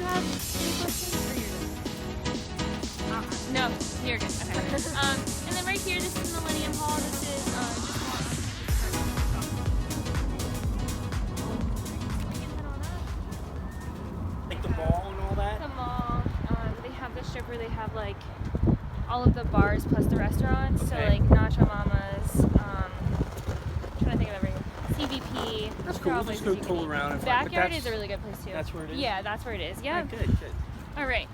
have any questions or you're good? No, you're good. Okay. And then right here, this is Millennium Hall. This is just more Like the mall and all that? the mall. They have the strip where they have like all of the bars plus the restaurants. Okay. So like Nacho Mama's. Trying to think of everything. CVP. That's cool. We'll just go tool around and find. Backyard is a really good place too. That's where it is? Yeah, that's where it is. Yeah. Right, good. All right.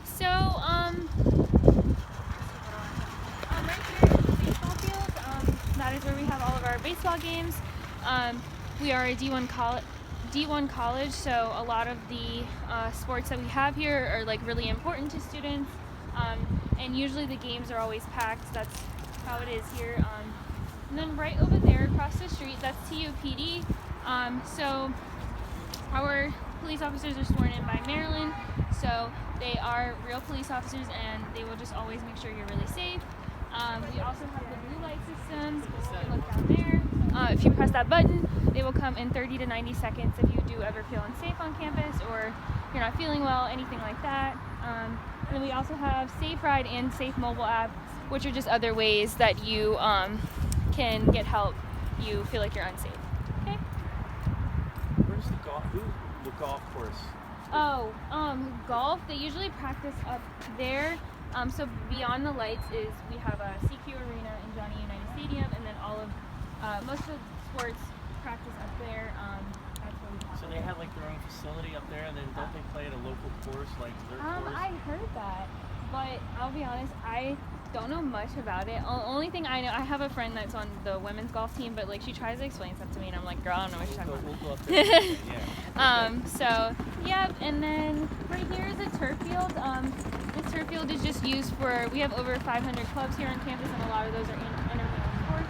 So, right here is the baseball field. That is where we have all of our baseball games. We are a D1 college, so a lot of the sports that we have here are like really important to students. And usually the games are always packed. That's how it is here. And then right over there across the street, that's TUPD. So our police officers are sworn in by Maryland, so they are real police officers and they will just always make sure you're really safe. We also have the blue light systems. You can look down there. If you press that button, they will come in 30 to 90 seconds if you do ever feel unsafe on campus or you're not feeling well, anything like that. And then we also have Safe Ride and Safe Mobile app, which are just other ways that you can get help you feel like you're unsafe. Okay? Where's the golf course? Oh, golf, they usually practice up there. So beyond the lights is we have a CQ Arena in Johnny United Stadium, and then all of most of the sports practice up there. That's where we have So they have like their own facility up there, and then don't they play at a local course like their course? I heard that, but I'll be honest, I don't know much about it. Only thing I know, I have a friend that's on the women's golf team, but like she tries to explain stuff to me, and I'm like, girl, I don't know what you're talking about. We'll go up there. Yeah. So yeah, and then right here is a turf field. This turf field is just used for, we have over 500 clubs here on campus, and a lot of those are intramural sports.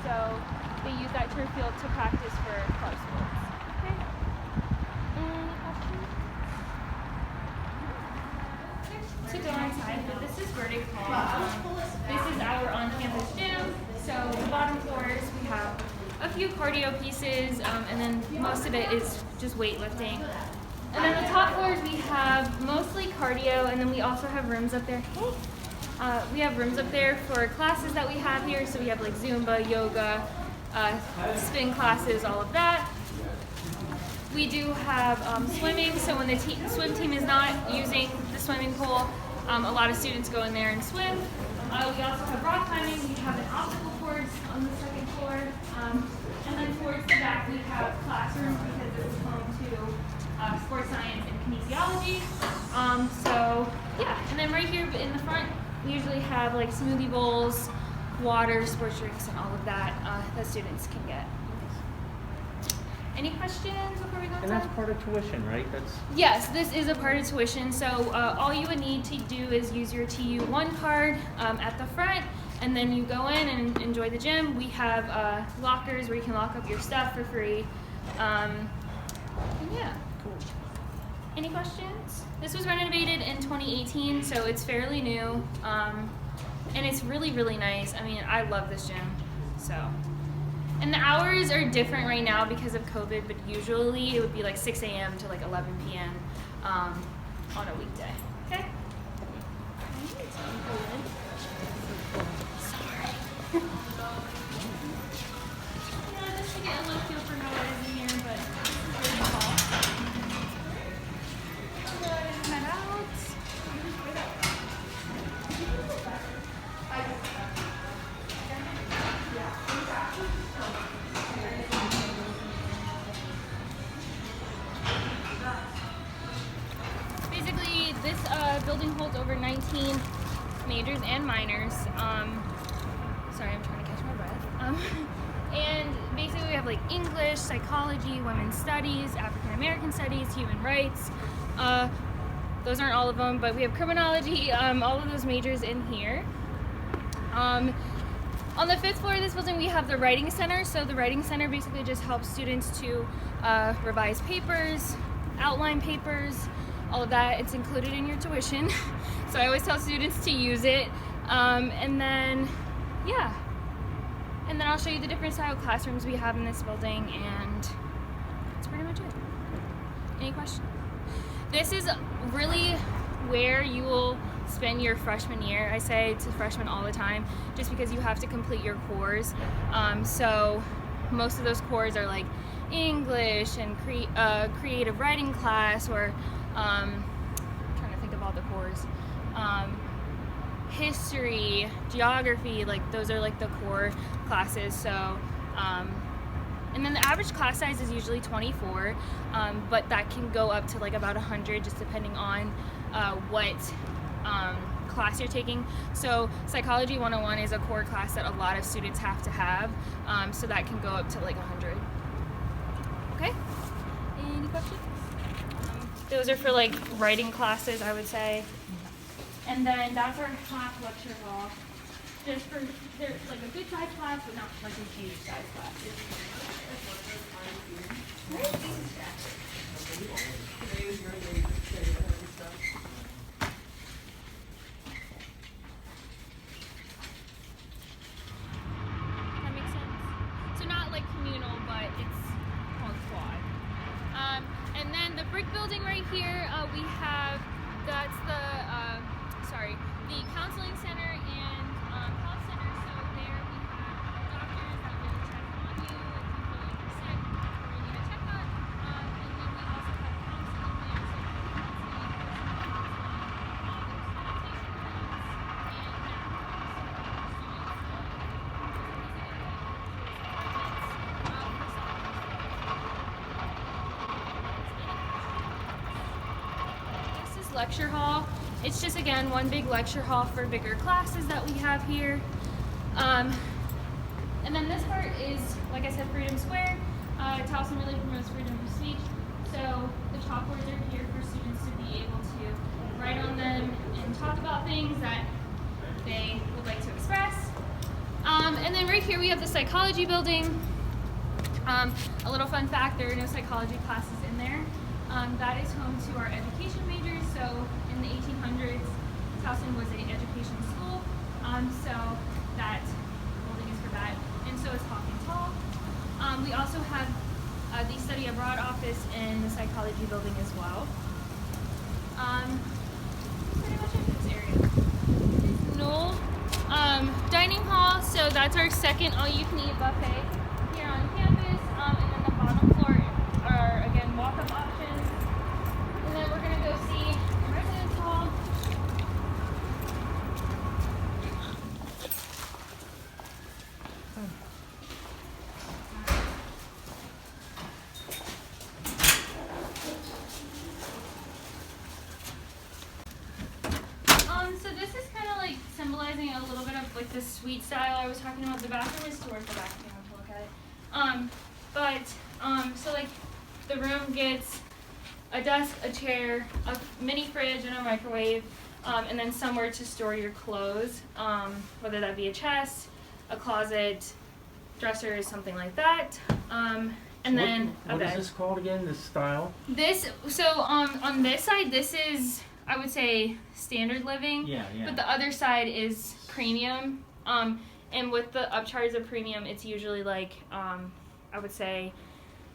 So they use that turf field to practice for club sports. Okay. Any questions? To go inside, but this is where they call. This is our on-campus gym. So the bottom floors we have a few cardio pieces, and then most of it is just weightlifting. And then the top floors we have mostly cardio, and then we also have rooms up there. Hey. We have rooms up there for classes that we have here. So we have like Zumba, yoga, spin classes, all of that. We do have swimming, so when the swim team is not using the swimming pool, a lot of students go in there and swim. We also have rock climbing. We have an obstacle course on the second floor. And then towards the back, we have classrooms because this is home to sports science and kinesiology. So, yeah. And then right here in the front, we usually have like smoothie bowls, water, sports drinks, and all of that that students can get. Any questions before we go inside? And that's part of tuition, right? Yes, this is a part of tuition. So all you would need to do is use your TU1 card at the front, and then you go in and enjoy the gym. We have lockers where you can lock up your stuff for free. And yeah. Cool. Any questions? This was renovated in 2018, so it's fairly new. And it's really, really nice. I mean, I love this gym. So. And the hours are different right now because of COVID, but usually it would be like 6 a.m. to like 11 p.m. On a weekday. Okay? Sorry. Yeah, just to get a little feel for how it is in here, but it's really small. Go ahead and head out. Basically, this building holds over 19 majors and minors. Sorry, I'm trying to catch my breath. And basically, we have like English, psychology, women's studies, African American studies, human rights. Those aren't all of them, but we have criminology, all of those majors in here. On the 5th floor of this building, we have the Writing Center. So the Writing Center basically just helps students to revise papers, outline papers, all of that. It's included in your tuition. So I always tell students to use it. And then, yeah. And then I'll show you the different style classrooms we have in this building, and that's pretty much it. Any questions? this is really where you will spend your freshman year. I say to freshmen all the time, just because you have to complete your cores. So most of those cores are like English and creative writing class, or I'm trying to think of all the cores. History, geography, like those are like the core classes. So and then the average class size is usually 24, but that can go up to like about 100, just depending on what class you're taking. So Psychology 101 is a core class that a lot of students have to have, so that can go up to like 100. Okay, any questions? Those are for like writing classes, I would say. And then that's our class lecture hall. Just for, they're like a good size class, but not like a huge size class. That makes sense. So not like communal, but it's called quad. And then the brick building right here, we have, that's the counseling center and health center. So there we have doctors that will check on you if you feel like you're sick or you need a checkup. And then we also have counseling there, so this is lecture hall. It's just, again, one big lecture hall for bigger classes that we have here. And then this part is, like I said, Freedom Square. Towson really promotes freedom of speech. So the chalkboards are here for students to be able to write on them and talk about things that they would like to express. And then right here we have the psychology building. A little fun fact, there are no psychology classes in there. That is home to our education majors. So in the 1800s, Towson was an education school. So that building is for that. And so is Hawkins Hall. We also have the study abroad office in the psychology building as well. Pretty much in this area. Knoll dining hall. So that's our second all-you-can-eat buffet here on campus. And then the bottom floor are, again, walk-up options. And then we're going to go see the residence hall. So this is kind of like symbolizing a little bit of like the suite style I was talking about. The bathroom is towards the back if you want to look at it. So like the room gets a desk, a chair, a mini fridge, and a microwave, and then somewhere to store your clothes, whether that be a chest, a closet, dressers, something like that. And then what is this called again? This style? On this side, this is, I would say, standard living. Yeah. But the other side is premium. And with the upcharge of premium, it's usually like, I would say,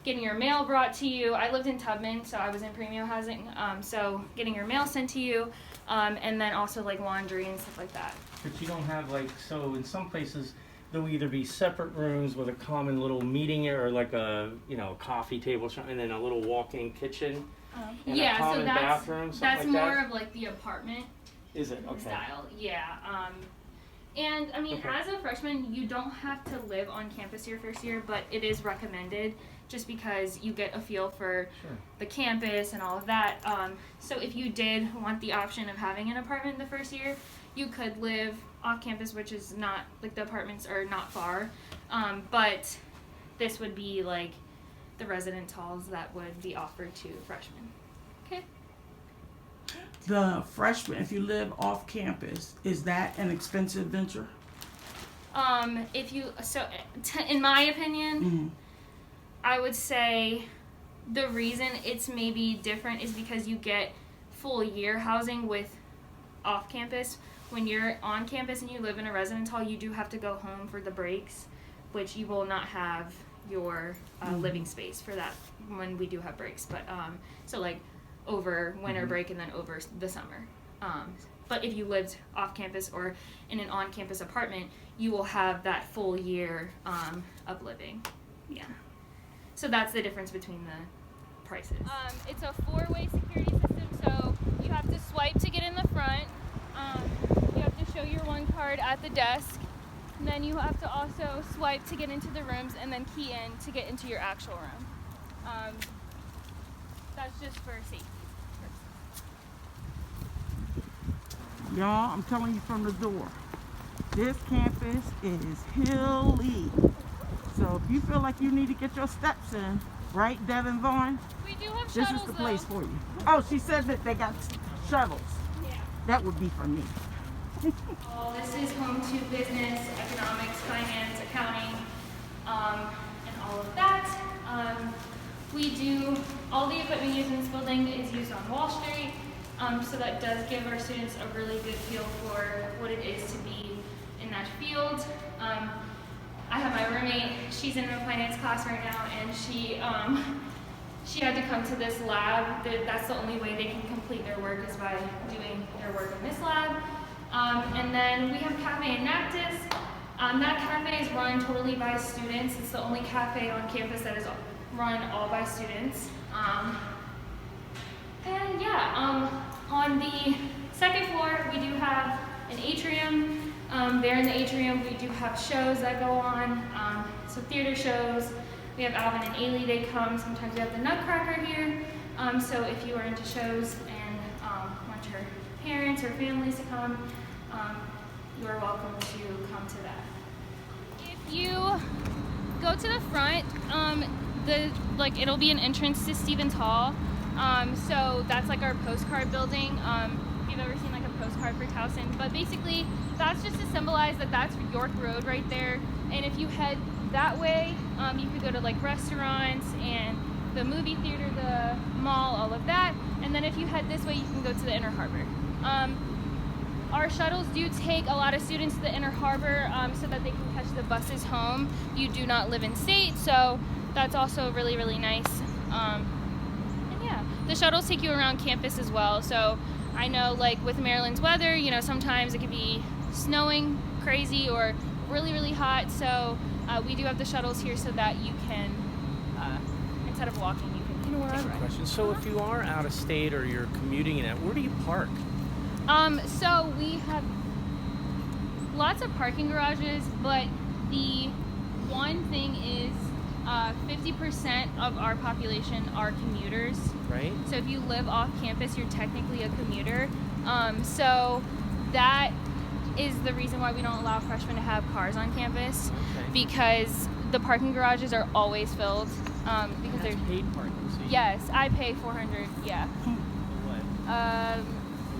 getting your mail brought to you. I lived in Tubman, so I was in premium housing. So getting your mail sent to you, and then also like laundry and stuff like that. But you don't have like, so in some places, there'll either be separate rooms with a common little meeting area or like a, coffee table or something, and then a little walk-in kitchen. And a common bathroom, that's like more that? of like the apartment Is it? Okay. style. Yeah. And I mean, Okay. as a freshman, you don't have to live on campus your first year, but it is recommended just because you get a feel for the campus and all of that. So if you did want the option of having an apartment the first year, you could live off campus, which is not, like, the apartments are not far. But this would be like the residence halls that would be offered to freshmen. Okay. The freshman, if you live off campus, is that an expensive venture? In my opinion, I would say the reason it's maybe different is because you get full year housing with off campus. When you're on campus and you live in a residence hall, you do have to go home for the breaks, which you will not have your living space for that when we do have breaks. But so like over winter break and then over the summer. But if you lived off campus or in an on-campus apartment, you will have that full year of living. Yeah. So that's the difference between the prices. It's a 4-way security system, so you have to swipe to get in the front. You have to show your one card at the desk. And then you have to also swipe to get into the rooms and then key in to get into your actual room. That's just for safety. Y'all, I'm telling you from the door, this campus is hilly. So if you feel like you need to get your steps in, right, Devin Vaughn? We do have This shuttles, is the place though. for you. Oh, she said that they got shuttles. Yeah. That would be for me. This is home to business, economics, finance, accounting, and all of that. We do, all the equipment used in this building is used on Wall Street, so that does give our students a really good feel for what it is to be in that field. I have my roommate, she's in a finance class right now, and she had to come to this lab. That's the only way they can complete their work is by doing their work in this lab. And then we have Cafe and Nactus. That cafe is run totally by students. It's the only cafe on campus that is run all by students. And yeah, on the second floor, we do have an atrium. There in the atrium, we do have shows that go on. So theater shows. We have Alvin and Ailey, they come. Sometimes we have the Nutcracker here. So if you are into shows and want your parents or families to come, you are welcome to come to that. If you go to the front, it'll be an entrance to Stevens Hall. So that's like our postcard building. If you've ever seen like a postcard for Towson, but basically that's just to symbolize that that's York Road right there. And if you head that way, you could go to like restaurants and the movie theater, the mall, all of that. And then if you head this way, you can go to the Inner Harbor. Our shuttles do take a lot of students to the Inner Harbor so that they can catch the buses home. You do not live in state, so that's also really, really nice. And yeah, the shuttles take you around campus as well. So I know like with Maryland's weather, you know, sometimes it could be snowing crazy or really, really hot. So we do have the shuttles here so that you can, instead of walking, you can You know what, I have a question. So if you are out of state or you're commuting in it, where do you park? So we have lots of parking garages, but the one thing is 50% of our population are commuters. Right. So if you live off campus, you're technically a commuter. So that is the reason why we don't allow freshmen to have cars on campus, because the parking garages are always filled. Because they're paid parking. So yes, I pay $400. Yeah. What?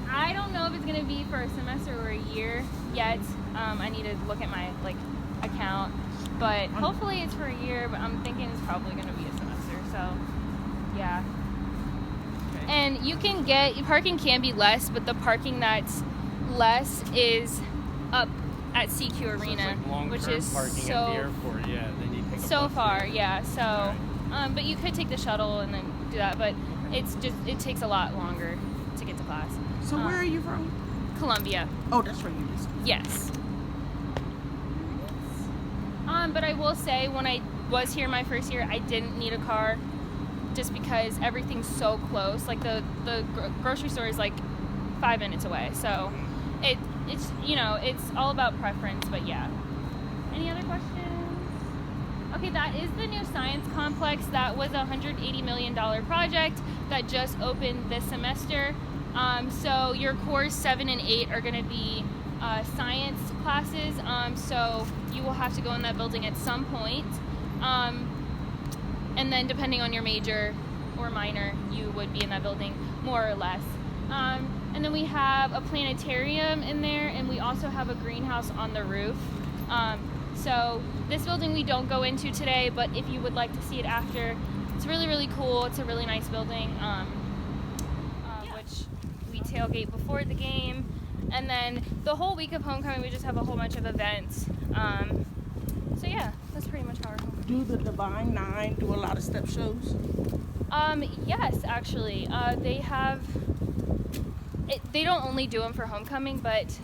I don't know if it's gonna be for a semester or a year yet. I need to look at my account, but hopefully it's for a year. But I'm thinking it's probably gonna be a semester. So yeah. Okay. And you can get parking can be less, but the parking that's less is up at CQ Arena, like which is parking so at the airport. Yeah, then you take a so bus far. there. Yeah. So, but you could take the shuttle and then do that, but it takes a lot longer to get to class. So where are you from? Columbia. Oh, that's where you is. Yes. But I will say, when I was here my first year, I didn't need a car, just because everything's so close. Like the grocery store is like 5 minutes away. So it's it's all about preference. But yeah. Any other questions? Okay, that is the new science complex. That was a $180 million project that just opened this semester. So your cores 7 and 8 are going to be science classes. So you will have to go in that building at some point. And then depending on your major or minor, you would be in that building more or less. And then we have a planetarium in there, and we also have a greenhouse on the roof. So this building we don't go into today, but if you would like to see it after, it's really, really cool. It's a really nice building, which we tailgate before the game. And then the whole week of homecoming, we just have a whole bunch of events. So yeah, that's pretty much our homecoming. Do the Divine Nine do a lot of step shows? Yes, actually. They don't only do them for homecoming, but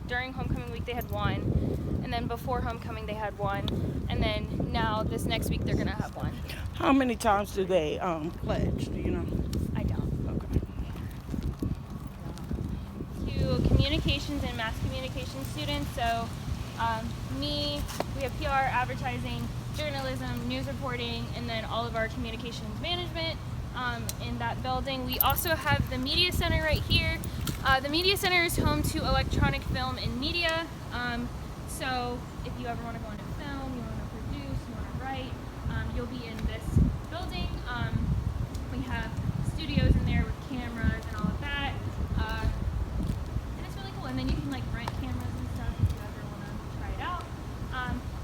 during homecoming week they had one, and then before homecoming they had one, and then now this next week they're gonna have one. How many times do they pledge? Do you know? I don't. Okay. To communications and mass communication students, so we have PR, advertising, journalism, news reporting, and then all of our communications management in that building. We also have the media center right here. The media center is home to electronic film and media. So if you ever want to go into film, you want to produce, you want to write, you'll be in this building. We have studios in there with cameras and all of that. And it's really cool. And then you can like rent cameras and stuff if you ever want to try it out.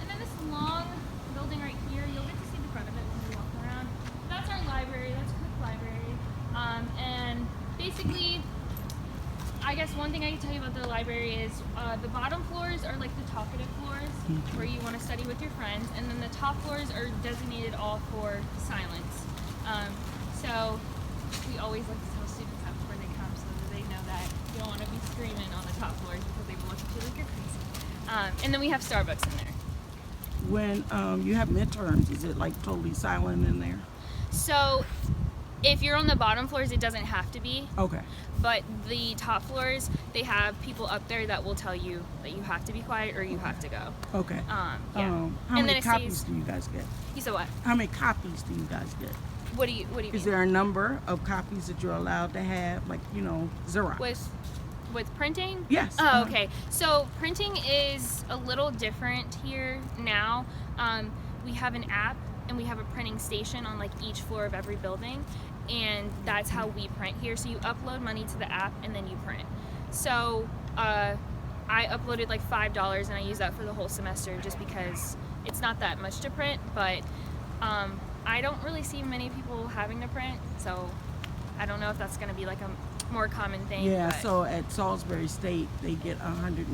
And then this long building right here, you'll get to see the front of it when we walk around. That's our library. That's Cook Library. And basically, I guess one thing I can tell you about the library is the bottom floors are like the talkative floors where you want to study with your friends, and then the top floors are designated all for silence. So we always like to tell students that before they come so that they know that you don't want to be screaming on the top floors because they will look at you like you're crazy. And then we have Starbucks in there. When you have midterms, is it like totally silent in there? So if you're on the bottom floors, it doesn't have to be. Okay. But the top floors, they have people up there that will tell you that you have to be quiet or you have to go. Okay. Yeah. How and many copies do you guys get? You said what? How many copies do you guys get? What do you mean? Is there a number of copies that you're allowed to have, like, Xerox? With printing? Yes. Oh, okay. So printing is a little different here now. We have an app and we have a printing station on like each floor of every building, and that's how we print here. So you upload money to the app and then you print. So I uploaded like $5 and I use that for the whole semester just because it's not that much to print, but I don't really see many people having to print, so I don't know if that's going to be like a more common thing. Yeah, but so at Salisbury State, they get 300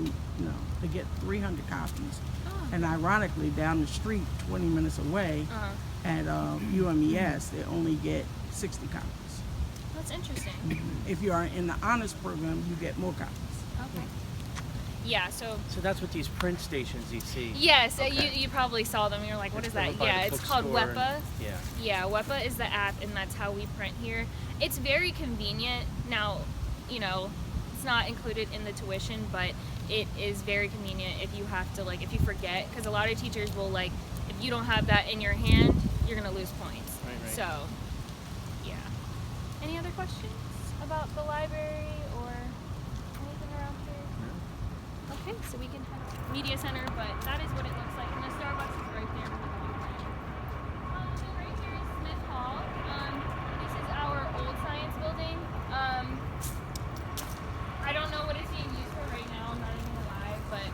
copies. And ironically, down the street, 20 minutes away, at UMES, they only get 60 copies. That's interesting. If you are in the honors program, you get more copies. Okay. Yeah, so that's what these print stations you see. yes, Okay. you probably saw them. You're like, what is that? By Yeah, the it's called bookstore WEPA. Yeah. Yeah, WEPA is the app, and that's how we print here. It's very convenient. Now, it's not included in the tuition, but it is very convenient if you have to, if you forget, because a lot of teachers will, if you don't have that in your hand, you're going to lose points. Right. So, yeah. Any other questions about the library or anything around here? No. Okay, so we can have media center, but that is what it looks like, and the Starbucks is right there. So right here is Smith Hall. This is our old science building. I don't know what it's being used for right now, I'm not even gonna lie, but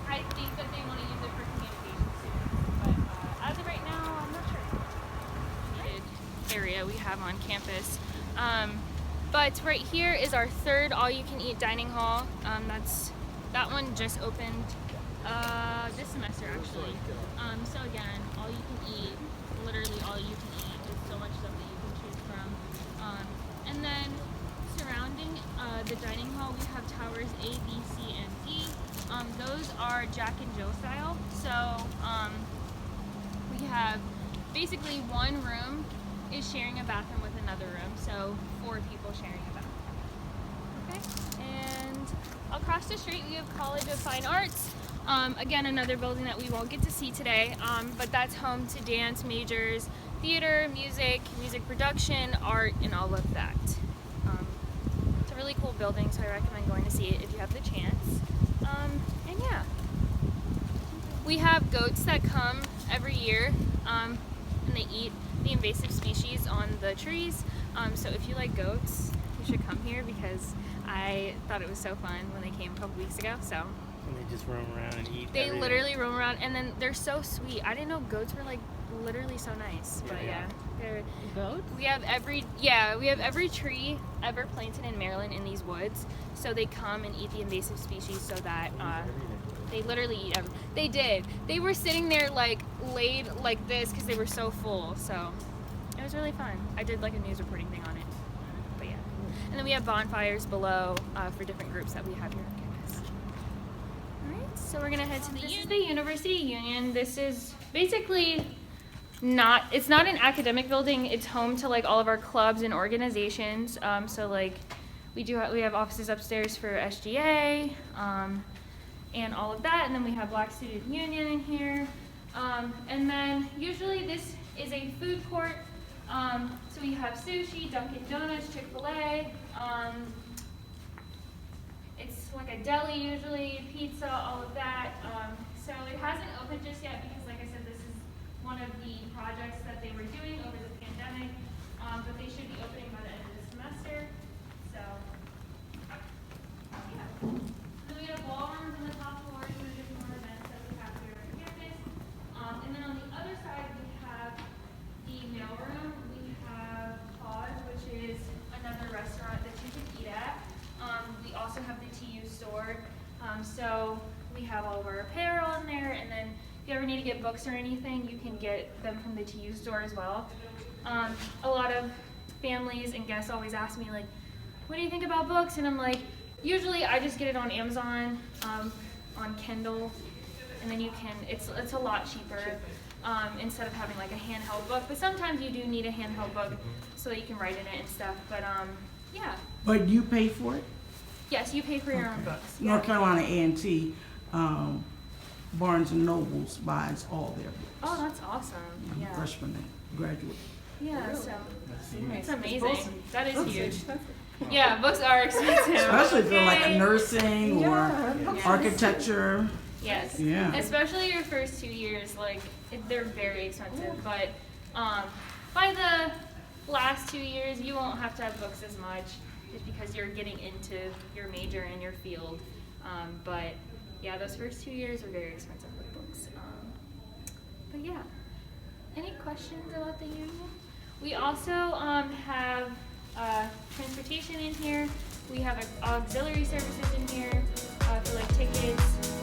I think that they want to use it for communication students, but as of right now, I'm not sure. Area we have on campus. But right here is our third all-you-can-eat dining hall. That one just opened this semester actually. So again, all you can eat, literally all you can eat. There's so much stuff that you can choose from. And then surrounding the dining hall, we have towers A, B, C, and D. Those are Jack and Jill style. So we have basically one room is sharing a bathroom with another room. So 4 people sharing a bathroom. Okay. And across the street we have College of Fine Arts. Again, another building that we won't get to see today, but that's home to dance majors, theater, music production, art, and all of that. It's a really cool building, so I recommend going to see it if you have the chance. And yeah, we have goats that come every year, and they eat the invasive species on the trees. So if you like goats, you should come here because I thought it was so fun when they came a couple weeks ago. So. And they just roam around and eat. They literally roam around, and then they're so sweet. I didn't know goats were literally so nice. But yeah, they're Goats? we have every tree ever planted in Maryland in these woods. So they come and eat the invasive species so that they literally eat everything. They did. They were sitting there laid like this because they were so full. So it was was really fun. I did like a news reporting thing on it. But yeah. And then we have bonfires below for different groups that we have here on campus. Alright, so we're gonna head to the University Union. This is basically it's not an academic building. It's home to like all of our clubs and organizations. So like we have offices upstairs for SGA and all of that, and then we have Black Student Union in here. And then usually this is a food court. So we have sushi, Dunkin' Donuts, Chick-fil-A. It's like a deli usually, pizza, all of that. So it hasn't opened just yet because, like I said, this is one of the projects that they were doing over the pandemic. But they should be opening by the end of the semester. So, yeah. Then we have ballrooms on the top floor for the different events that we have here on campus. And then on the other side, we have the mailroom. We have Pause, which is another restaurant that you can eat at. We also have the TU store. So we have all of our apparel in there, and then if you ever need to get books or anything, you can get them from the TU store as well. A lot of families and guests always ask me, like, what do you think about books? And I'm like, usually I just get it on Amazon, on Kindle, and then you can, it's a lot cheaper instead of having like a handheld book. But sometimes you do need a handheld book so that you can write in it and stuff. But yeah. But you pay for it? Yes, you pay for your own books. North Carolina A&T, Barnes and Nobles buys all their books. Oh, that's awesome. I'm Yeah. a freshman and graduate. Yeah, so it's amazing. That is huge. Yeah, books are expensive. Especially if you're like nursing or architecture. Yes. Yeah. Especially your first 2 years, like they're very expensive. But by the last 2 years, you won't have to have books as much, just because you're getting into your major and your field. But yeah, those first 2 years are very expensive with books. But yeah, any questions about the union? We also have transportation in here. We have auxiliary services in here for like tickets.